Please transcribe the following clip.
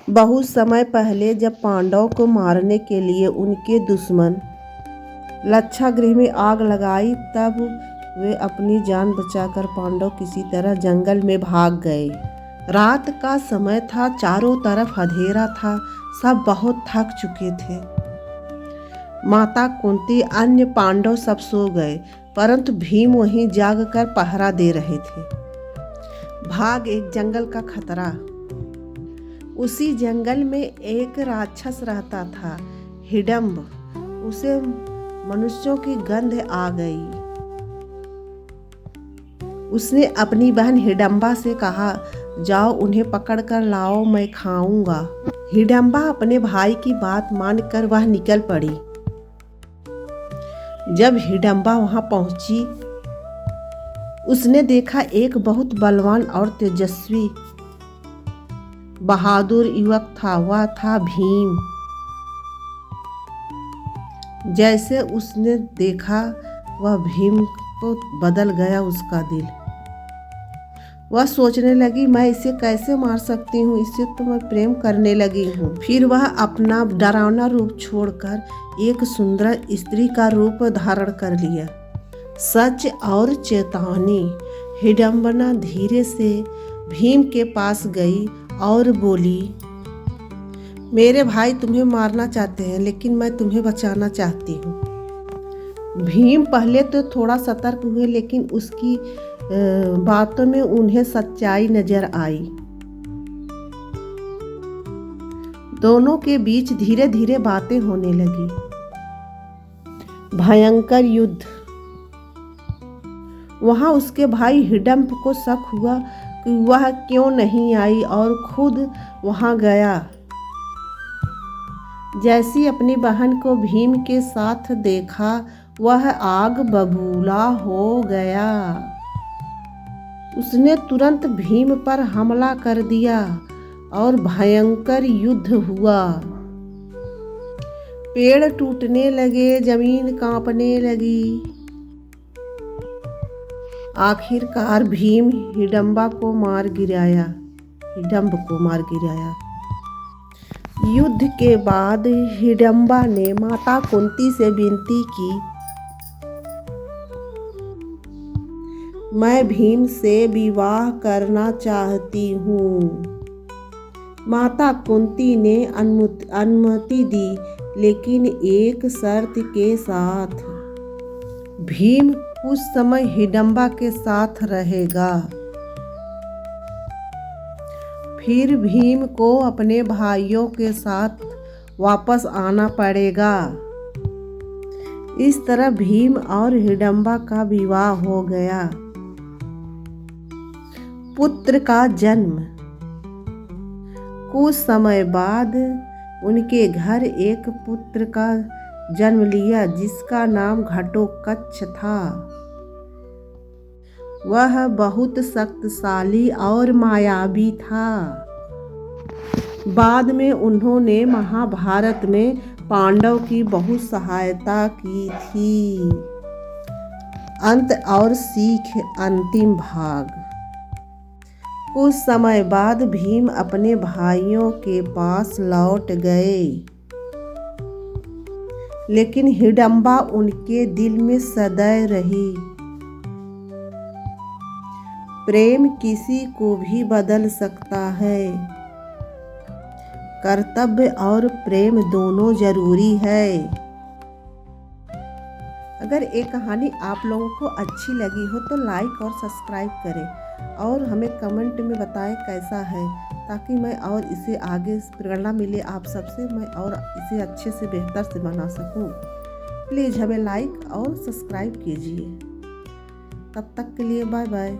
बहुत समय पहले जब पांडवों को मारने के लिए उनके दुश्मन लाक्षागृह में आग लगाई, तब वे अपनी जान बचाकर पांडव किसी तरह जंगल में भाग गए। रात का समय था, चारों तरफ अंधेरा था, सब बहुत थक चुके थे। माता कुंती, अन्य पांडव सब सो गए, परंतु भीम वहीं जागकर पहरा दे रहे थे। भाग एक जंगल का खतरा। उसी जंगल में एक राक्षस रहता था, हिडंब। उसे मनुष्यों की गंध आ गई। उसने अपनी बहन हिडंबा से कहा, जाओ उन्हें पकड़कर लाओ, मैं खाऊंगा। हिडंबा अपने भाई की बात मानकर वह निकल पड़ी। जब हिडंबा वहां पहुंची, उसने देखा एक बहुत बलवान और तेजस्वी बहादुर युवक था। वह था भीम। जैसे उसने देखा, वह भीम को बदल गया उसका दिल। वह सोचने लगी, मैं इसे कैसे मार सकती हूँ, इससे तो मैं प्रेम करने लगी हूँ। फिर वह अपना डरावना रूप छोड़कर एक सुंदर स्त्री का रूप धारण कर लिया। सच और चेतावनी। हिडंबा धीरे से भीम के पास गई और बोली, मेरे भाई तुम्हें मारना चाहते हैं, लेकिन मैं तुम्हें बचाना चाहती हूँ। भीम पहले तो थोड़ा सतर्क हुए, लेकिन उसकी बातों में उन्हें सच्चाई नजर आई। दोनों के बीच धीरे धीरे बातें होने लगी। भयंकर युद्ध। वहां उसके भाई हिडंब को शक हुआ कि वह क्यों नहीं आई और खुद वहां गया। जैसी अपनी बहन को भीम के साथ देखा, वह आग बबूला हो गया। उसने तुरंत भीम पर हमला कर दिया और भयंकर युद्ध हुआ। पेड़ टूटने लगे, जमीन कांपने लगी। आखिरकार भीम हिडंब को मार गिराया। युद्ध के बाद हिडंबा ने माता कुंती से विनती की, मैं भीम से विवाह करना चाहती हूँ। माता कुंती ने अनुमति दी, लेकिन एक शर्त के साथ। भीम कुछ समय हिडंबा के साथ रहेगा। फिर भीम को अपने भाइयों के साथ वापस आना पड़ेगा। इस तरह भीम और हिडंबा का विवाह हो गया। पुत्र का जन्म। कुछ समय बाद उनके घर एक पुत्र का जन्म लिया, जिसका नाम घटोत्कच था। वह बहुत शक्तिशाली और मायावी था। बाद में उन्होंने महाभारत में पांडव की बहुत सहायता की थी। अंत और सीख। अंतिम भाग। कुछ समय बाद भीम अपने भाइयों के पास लौट गए, लेकिन हिडंबा उनके दिल में सदैव रही। प्रेम किसी को भी बदल सकता है। कर्तव्य और प्रेम दोनों जरूरी है। अगर ये कहानी आप लोगों को अच्छी लगी हो तो लाइक और सब्सक्राइब करें और हमें कमेंट में बताएं कैसा है, ताकि मैं और इसे आगे प्रेरणा मिले आप सबसे, मैं और इसे अच्छे से बेहतर से बना सकूं। प्लीज़ हमें लाइक और सब्सक्राइब कीजिए। तब तक के लिए बाय बाय।